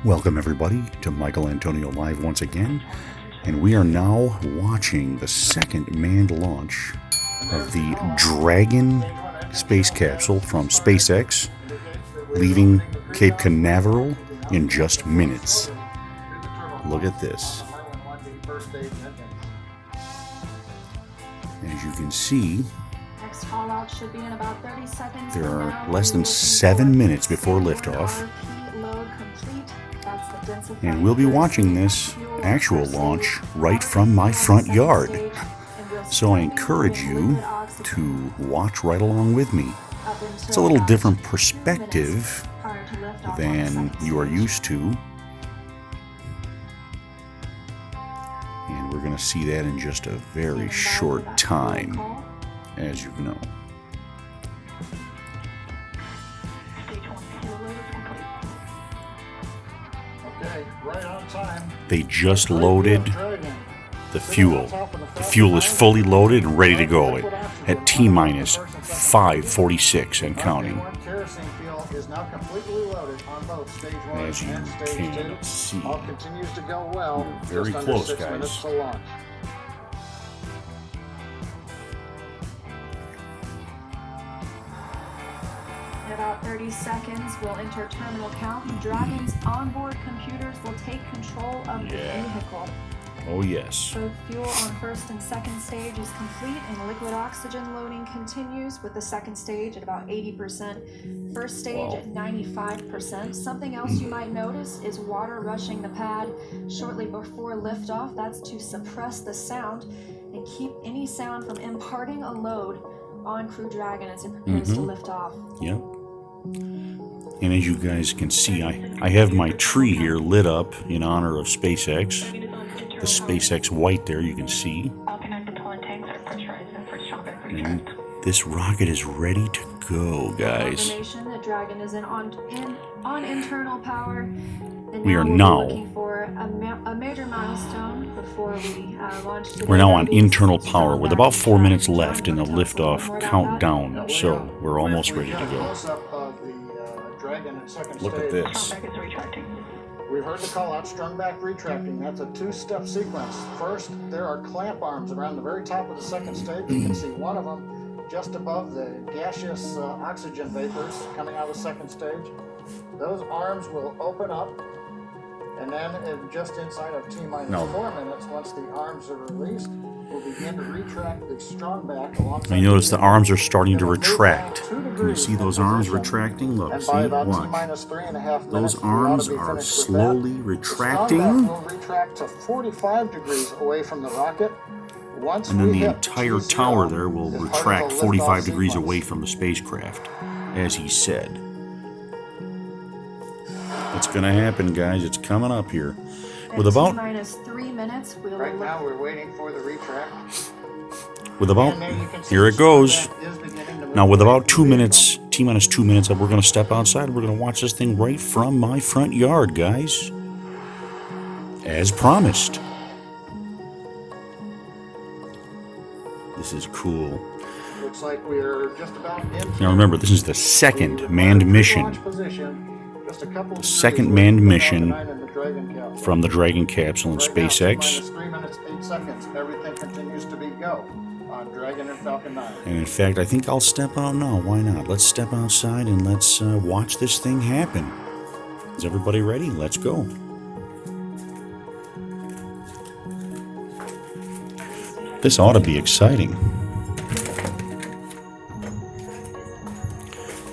Welcome everybody to Michael Antonio Live once again, and we are now watching the second manned launch of the Dragin space capsule from SpaceX, leaving Cape Canaveral in just minutes. Look at this. As you can see, there are less than 7 minutes before liftoff, and we'll be watching this actual launch right from my front yard. So I encourage you to watch right along with me. It's a little different perspective than you are used to, and we're going to see that in just a very short time, as you know. They just loaded the fuel. The fuel is fully loaded and ready to go at T-minus 5:46 and counting. As you can see, we're very close, guys. In about 30 seconds, we'll enter terminal count. Dragin's onboard computers will take control of the vehicle. Oh yes. Both fuel on first and second stage is complete, and liquid oxygen loading continues, with the second stage at about 80%, first stage at 95%. Something else you might notice is water rushing the pad shortly before liftoff. That's to suppress the sound and keep any sound from imparting a load on Crew Dragon as it prepares to lift off. Yep. And as you guys can see, I have my tree here lit up in honor of SpaceX. The SpaceX white there, you can see. And this rocket is ready to go, guys. The Dragon is on internal power. And we are we'll now looking for a major milestone before we launch. We're now on internal power with about 4 minutes left in the liftoff countdown, so we're almost ready to go. Look at this. We've heard the call out, strung back retracting. That's a two-step sequence. First, there are clamp arms around the very top of the second stage. You can see one of them just above the gaseous oxygen vapors coming out of the second stage. Those arms will open up, and then just inside of T-minus 4 minutes, once the arms are released, we'll begin to retract the strung back alongside. You notice the arms are starting to retract. Can you see those arms retracting? Look, see, watch. Those arms are slowly retracting. Will retract to 45 degrees away from the rocket. And then the entire tower there will retract 45 degrees away from the spacecraft, as he said. It's going to happen, guys. It's coming up here. With about T-minus 3 minutes, right now we're waiting for the retract. With about, here it goes. Now with about 2 minutes, T-minus 2 minutes, we're going to step outside. We're going to watch this thing right from my front yard, guys. As promised. This is cool. Looks like we're just about in. Now remember, this is the second manned mission. The second manned mission from the Dragin capsule in SpaceX. 3 minutes, 8 seconds. Everything continues to be go on Dragon and Falcon 9. And in fact, I think I'll step out now. Why not? Let's step outside and let's watch this thing happen. Is everybody ready? Let's go. This ought to be exciting.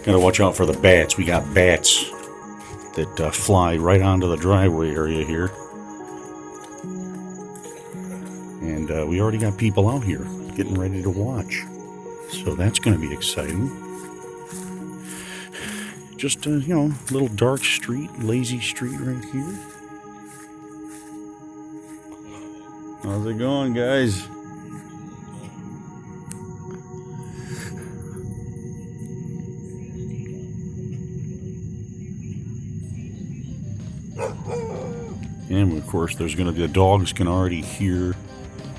Gotta watch out for the bats. We got bats that fly right onto the driveway area here. And we already got people out here getting ready to watch. So that's going to be exciting. Just, you know, a little dark street, lazy street right here. How's it going, guys? And of course, there's going to be the dogs can already hear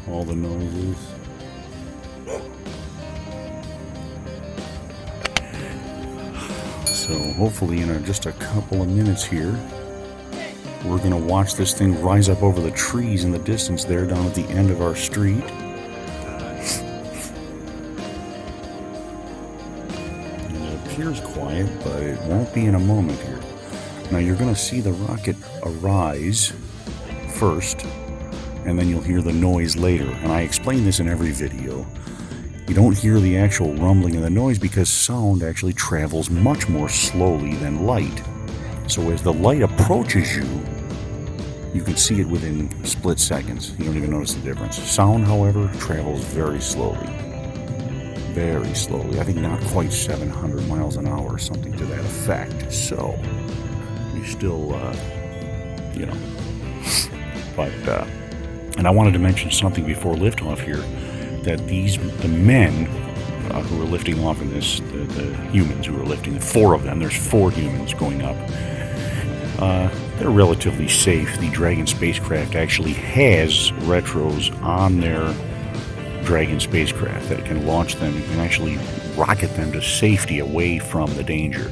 all the noises. So hopefully in just a couple of minutes here, We're going to watch this thing rise up over the trees in the distance there down at the end of our street. And it appears quiet, but it won't be in a moment here. Now you're going to see the rocket arise first, and then you'll hear the noise later. And I explain this in every video. You don't hear the actual rumbling of the noise because sound actually travels much more slowly than light. So as the light approaches you, you can see it within split seconds. You don't even notice the difference. Sound, however, travels very slowly. Very slowly. I think not quite 700 miles an hour or something to that effect. So, you still, you know. But, and I wanted to mention something before liftoff here, that the men who are lifting off in this, the humans who are lifting, 4 of them, there's 4 humans going up. They're relatively safe. The Dragin spacecraft actually has retros on their Dragin spacecraft that can launch them. You can actually rocket them to safety away from the danger.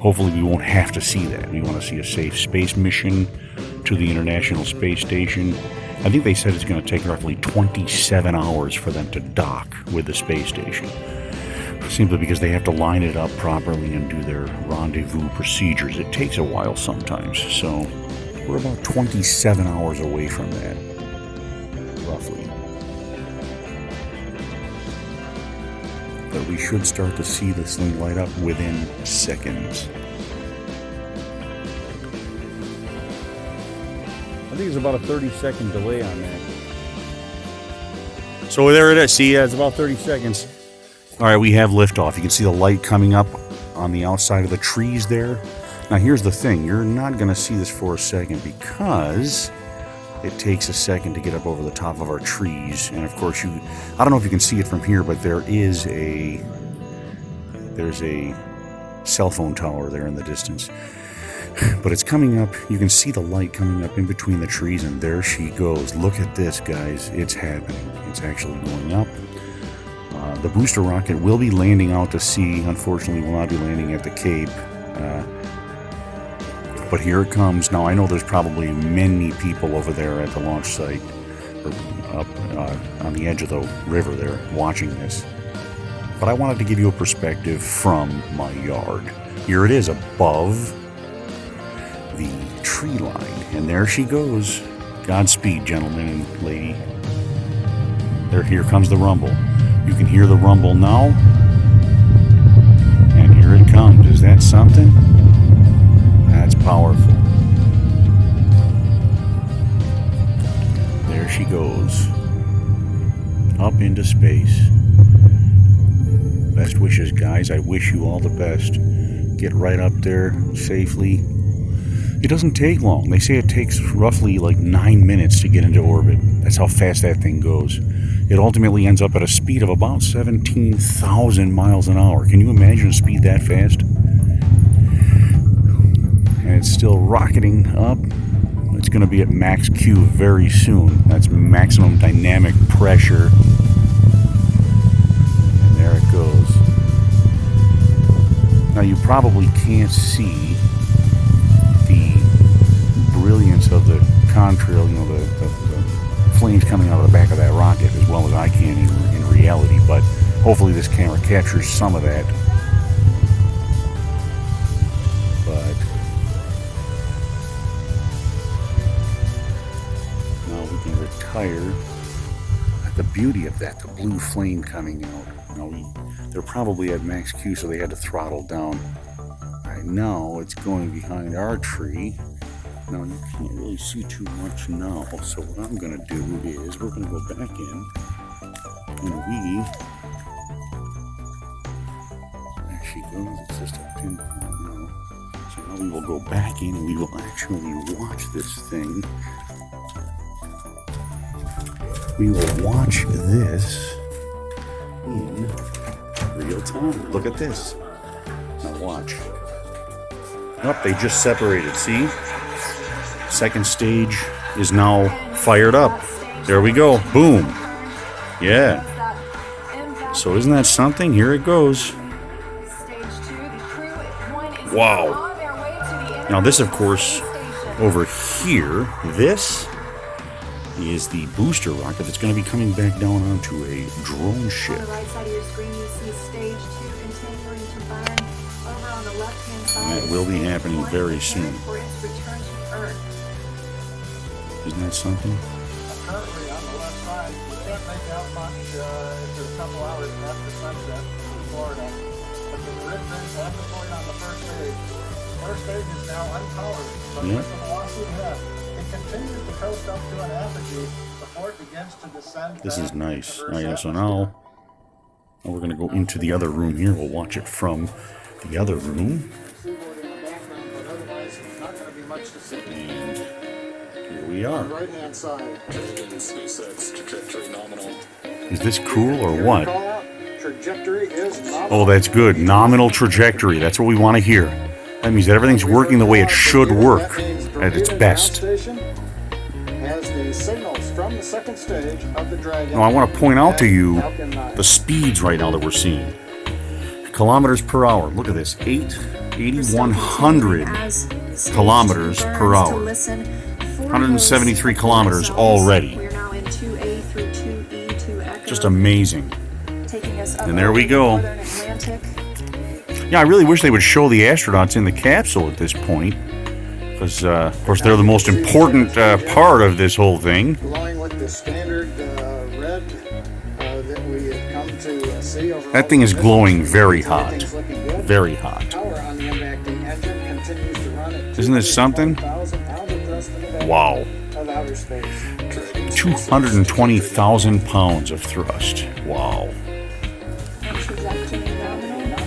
Hopefully we won't have to see that. We want to see a safe space mission to the International Space Station. I think they said it's going to take roughly 27 hours for them to dock with the space station. Simply because they have to line it up properly and do their rendezvous procedures. It takes a while sometimes, so we're about 27 hours away from that, roughly. But we should start to see this thing light up within seconds. I think it's about a 30-second delay on that. So there it is. See, it's about 30 seconds. All right, we have liftoff. You can see the light coming up on the outside of the trees there. Now, here's the thing. You're not going to see this for a second because it takes a second to get up over the top of our trees. And, of course, I don't know if you can see it from here, but there's a cell phone tower there in the distance. But it's coming up. You can see the light coming up in between the trees, and there she goes. Look at this, guys. It's happening. It's actually going up. The booster rocket will be landing out to sea. Unfortunately, will not be landing at the Cape. But here it comes. Now, I know there's probably many people over there at the launch site, or up on the edge of the river there, watching this. But I wanted to give you a perspective from my yard. Here it is above the tree line. And there she goes. Godspeed, gentlemen and lady. Here comes the rumble. You can hear the rumble now. And here it comes. Is that something? That's powerful. There she goes. Up into space. Best wishes, guys. I wish you all the best. Get right up there safely. It doesn't take long. They say it takes roughly like 9 minutes to get into orbit. That's how fast that thing goes. It ultimately ends up at a speed of about 17,000 miles an hour. Can you imagine a speed that fast? And it's still rocketing up. It's going to be at max Q very soon. That's maximum dynamic pressure. And there it goes. Now you probably can't see the brilliance of the contrail, the flames coming out of the back of that rocket as well as I can in reality, but hopefully this camera captures some of that. But now we can retire. The beauty of that, the blue flame coming out. They're probably at max Q, so they had to throttle down. Right now it's going behind our tree. Now, you can't really see too much now, so what I'm going to do is we're going to go back in, and there she goes, it's just a pinpoint now. So now we will go back in, and we will actually watch this thing. We will watch this in real time. Look at this. Now watch. Oh, they just separated, see? Second stage is now fired up. There we go. Boom. Yeah. So isn't that something? Here it goes. Wow. Now this, of course, Over here, this is the booster rocket that's going to be coming back down onto a drone ship. On the right side of your screen, you see stage 2 continuing to burn. Over on the left-hand side, And that will be happening very soon. for its return to Earth. Isn't that something? Currently on the left side, you can't make out much. It's a couple hours after sunset in Florida. But the grid bins at the point on the first stage. First stage is now unpowered, but Yeah. with the velocity it has, it continues to coast up to an apogee before it begins to descend. This is back nice. to Oh, Earth's yeah, so atmosphere. now we're going to go into the other room here. We'll watch it from the other room. Seaboard in the background, but otherwise it's not going to be much to see. And here we On are. the right-hand side. SpaceX trajectory nominal. Is this cool or what? Call out, trajectory is nominal. Oh, that's good. Nominal trajectory. That's what we want to hear. That means that everything's working the way it should work at its best. Has the signals from the second stage of the Dragon. Now, I want to point out to you Falcon 9. the speeds right now that we're seeing. Kilometers per hour. Look at this. 8,100 kilometers per hour. 173 kilometers already. We're now in 2A through 2E to Echo. Just amazing. Taking us up And there we over the go. Northern Atlantic. Yeah, I really wish they would show the astronauts in the capsule at this point. Because, of course, they're the most important part of this whole thing. Glowing with the standard red that we have come to see over. That thing is glowing very hot. Very hot. Power on the impacting engine continues to run at Isn't this something? 2,000 pounds of thrust in the back Wow. of outer space. 220,000 pounds of thrust. Wow. And trajectory nominal.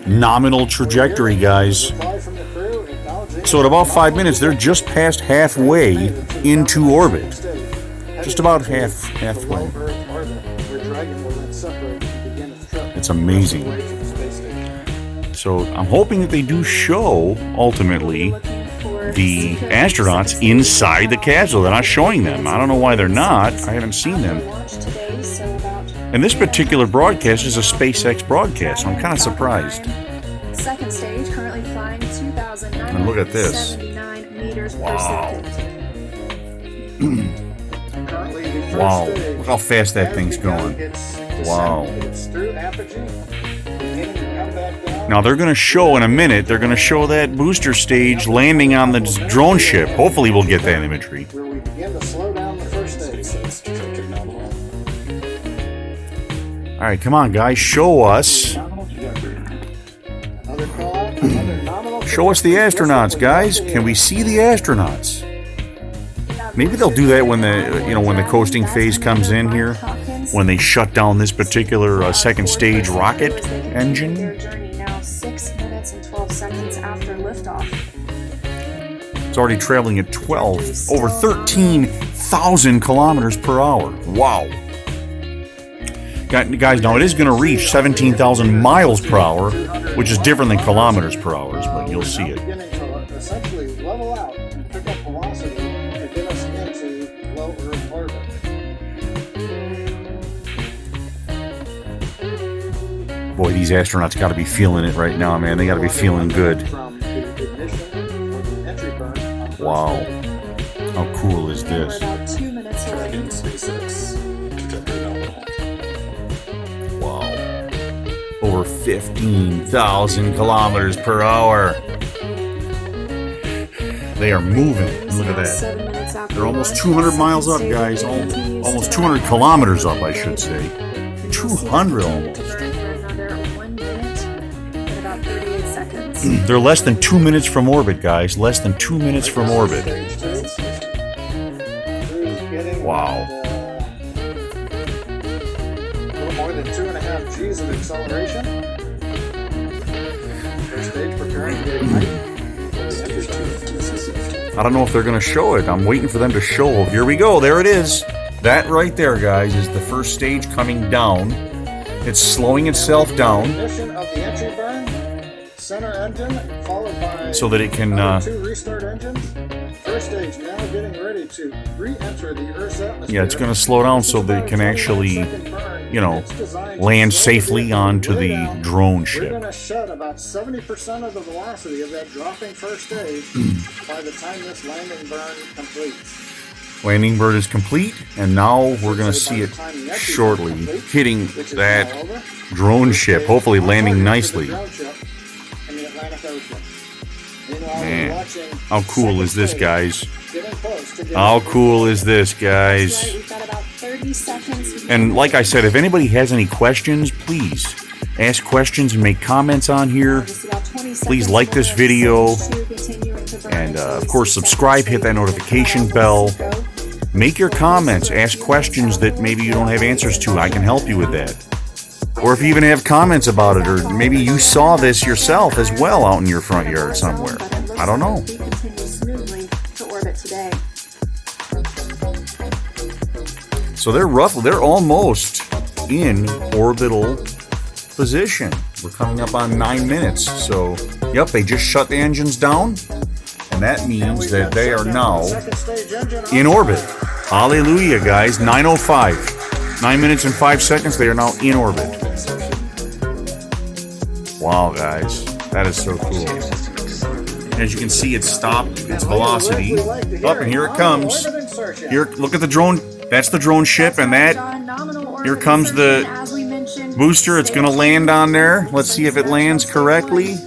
Nominal trajectory, guys. Reply from the crew acknowledging So at about 5 minutes, they're just past halfway into orbit. Just about halfway. Low Earth orbit, where Dragon will then separate and begin its trip It's amazing. away from the space station. So I'm hoping that they do show, ultimately, Looking for the secret astronauts SpaceX inside the capsule. They're not showing them. I don't know why they're not. I haven't seen them. launch today, so about And this particular broadcast is a SpaceX broadcast, so I'm kind of surprised. Second stage currently flying And look at this. 2,979 meters Wow. per second. Currently, the first Wow. stage Look how fast that has thing's begun going. its descent. Wow. It's through apogee, beginning to come back down. Now they're going to show in a minute, they're going to show that booster stage landing on the drone ship. Hopefully we'll get that imagery. Where we begin to slow down the first stage. SpaceX trajectory nominal. All right, come on, guys. Show us. Nominal trajectory. Another call out, another nominal Show us the trajectory. astronauts, guys. Can we see the astronauts? Maybe they'll do that when the coasting phase comes in here, when they shut down this particular second stage rocket engine. Their journey now 6 minutes and 12 seconds after liftoff. It's already traveling at over 13,000 kilometers per hour. Wow. Guys, now it is going to reach 17,000 miles per hour, which is different than kilometers per hour, but you'll see it. Beginning to essentially level out and pick up velocity to get us into low Earth orbit. Boy, these astronauts got to be feeling it right now, man. They got to be feeling good. From the ignition or the entry burn on first Wow. stage. How cool is We're this? about 2 minutes away. Dragon SpaceX trajectory nominal. Wow. Over 15,000 kilometers per hour. They are moving. Look at that. They're almost 200 miles up, guys. Almost 200 kilometers up, I should say. 200 almost. Another 1 minute and about 38 seconds. They're less than 2 minutes from orbit, guys. Less than 2 minutes from orbit. Stage two. Crew's getting Wow. a little more than 2.5 G's of acceleration. First stage preparing to get ignited. I don't know if they're going to show it. I'm waiting for them to show. Here we go. There it is. That right there, guys, is the first stage coming down. It's slowing itself down. Ignition of the entry burn. center engine, followed by so that it can, two restart engines. First stage now getting ready to re-enter the Earth's atmosphere. yeah, it's going to slow down so that it can actually, you know, land safely onto the drone We're ship. going to shed about 70% of the velocity of that dropping first stage by the time this landing burn completes. Landing bird is complete, and now we're going to see it shortly hitting that drone ship, hopefully landing nicely. Man, how cool is this, guys? How cool is this, guys? We've got about 30 seconds. And like I said, if anybody has any questions, please ask questions and make comments on here. Please like this video. And of course, subscribe, hit that notification bell. Make your comments, ask questions that maybe you don't have answers to. I can help you with that. Or if you even have comments about it, or maybe you saw this yourself as well out in your front yard somewhere. I don't know. So they're almost in orbital position. We're coming up on 9 minutes. So, yep, they just shut the engines down. And that means that they are now in orbit. Hallelujah, guys. 9:05. 9 minutes and 5 seconds. They are now in orbit. Wow, guys. That is so cool. As you can see, it stopped its velocity. Up, and here it comes. Here, look at the drone. That's the drone ship, and that. Here comes the booster. It's going to land on there. Let's see if it lands correctly.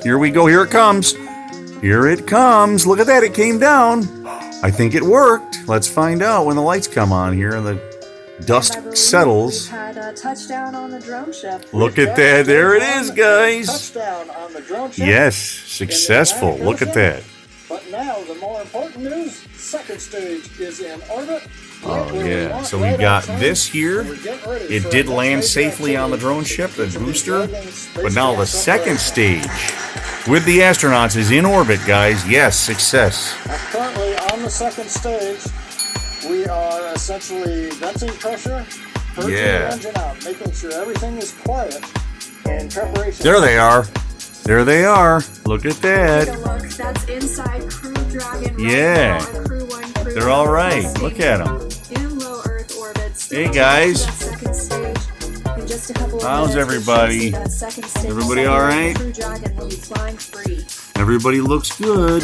Here we go. Here it comes. Here it comes. Look at that. It came down. I think it worked. Let's find out when the lights come on here and the dust settles. Had a touchdown on the drone ship. Look at that. There it is, guys. Touchdown on the drone ship. Yes, successful. Look at that. But now the more important news, second stage is in orbit. Oh, yeah. So we got this here. It did land safely on the drone ship, the booster. But now the second stage with the astronauts is in orbit, guys. Yes, success. Currently on the second stage, we are essentially venting pressure, purging the engine out, making sure everything is quiet in preparation. There they are. There they are. Look at that. Take a look. That's inside Crew Dragon. Yeah. Right now, Crew 1, Crew They're 2, all right. testing Look at them. in low Earth orbit. Hey, guys. That second stage. In just a couple of How's minutes, everybody? that second stage Everybody all right? Crew Dragon will be flying free. Everybody looks good.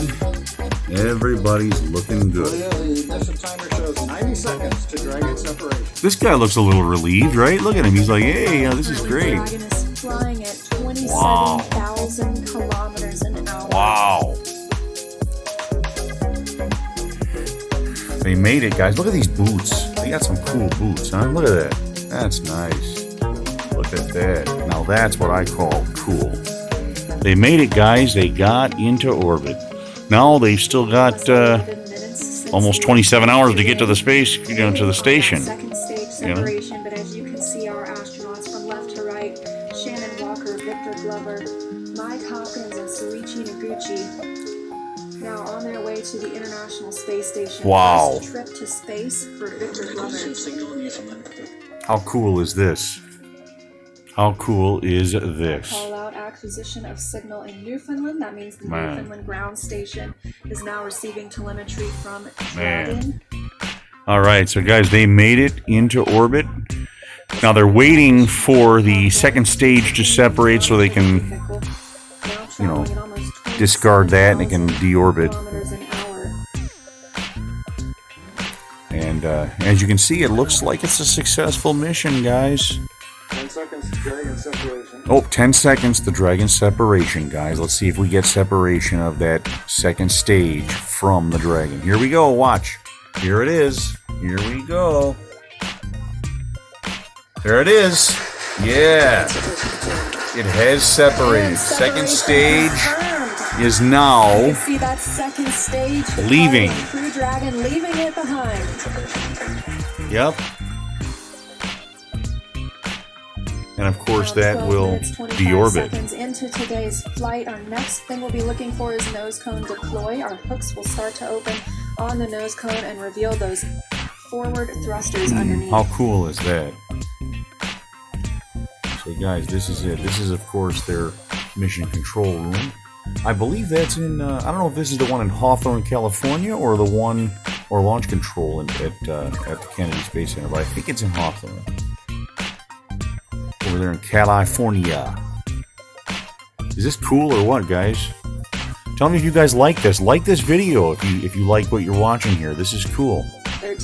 Everybody's looking good. The mission timer shows 90 seconds to Dragon separation. This guy looks a little relieved, right? Look at him. He's like, hey, this is great. Dragon is flying at 27,000 kilometers an hour. Wow. They made it, guys. Look at these boots. They got some cool boots, huh? Look at that. That's nice. Look at that. Now that's what I call cool. They made it, guys. They got into orbit. Now they've still got almost 27 hours to get to the space, to the station. Second stage separation, but as you can see, our astronauts from left to right, Shannon Walker, Victor Glover, Mike Hopkins, and Soichi Noguchi, now on their way to the International Space Station. Wow. First trip to space for Victor Glover. How cool is this? How cool is this? Call out acquisition of signal in Newfoundland. That means the Newfoundland ground station is now receiving telemetry from Dragon. All right, so guys, they made it into orbit. Now they're waiting for the second stage to separate so they can, discard that and they can deorbit. And as you can see, it looks like it's a successful mission, guys. 10 seconds to Dragon separation. Oh, 10 seconds to Dragon separation, guys. Let's see if we get separation of that second stage from the Dragon. Here we go. Watch. Here it is. Here we go. There it is. Yeah. It has separated. Second stage is now See that second stage leaving. Crew Dragon leaving it behind. Yep. And of course that will deorbit. Seconds into today's flight, our next thing we'll be looking for is nose cone deploy. Our hooks will start to open on the nose cone and reveal those forward thrusters underneath. How cool is that? So guys, this is it. This is of course their mission control room. I believe that's in, I don't know if this is the one in Hawthorne, California, or the one, or launch control at the Kennedy Space Center, but I think it's in Hawthorne. Over there in California. Is this cool or what, guys? Tell me if you guys like this. Like this video if you like what you're watching here. This is cool.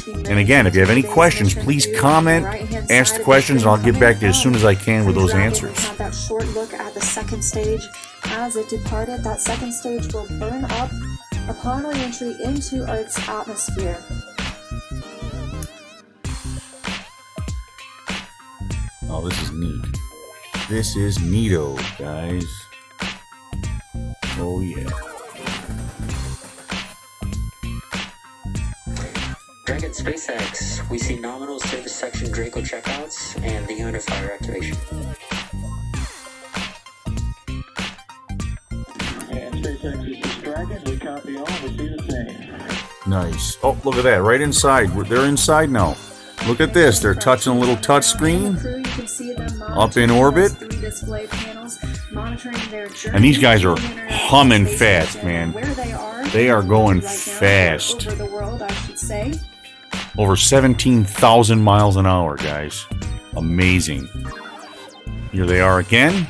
And again, if you have any questions, please comment, ask the questions, and I'll get back to you as soon as I can with those answers. Have that short look at the second stage. As it departed, that second stage will burn up upon re-entry into Earth's atmosphere. Oh, this is neat. This is neato, guys. Oh, yeah. Dragon SpaceX, we see nominal service section Draco checkouts and the unifier activation. And SpaceX, this is Dragon. We copy all. We see the same. Nice. Oh, look at that. Right inside. They're inside now. Look at this. They're touching a little touch screen. Up in orbit. And these guys are humming fast, man. They are going fast. Over the world, I should say. Over 17,000 miles an hour, guys. Amazing. Here they are again.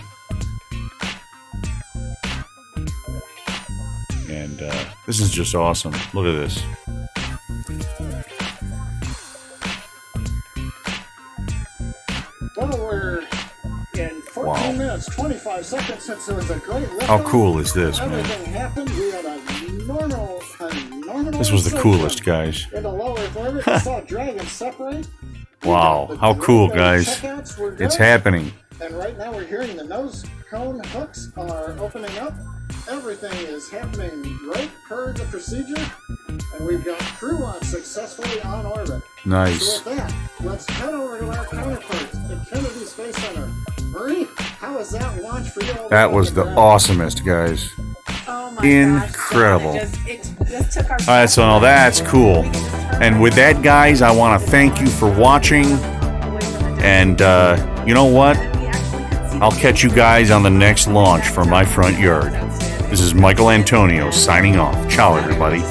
And this is just awesome. Look at this. Well, we're in 14 minutes, 25 seconds since there was a great lift. How cool is this, man? Everything happened. We had a normal This was the coolest, guys. In the low Earth orbit, we saw Dragon separate. Wow, how cool, guys. It's happening. And right now we're hearing the nose cone hooks are opening up. Everything is happening right per the procedure. And we've got crew launch successfully on orbit. Nice. So with that, let's head over to our counterparts at Kennedy Space Center. Marie, how was that launch for you? That was the awesomest, guys. Oh my Incredible. gosh, it just took our Alright, so now that's cool. And with that, guys, I want to thank you for watching. And you know what? I'll catch you guys on the next launch from my front yard. This is Michael Antonio signing off. Ciao, everybody.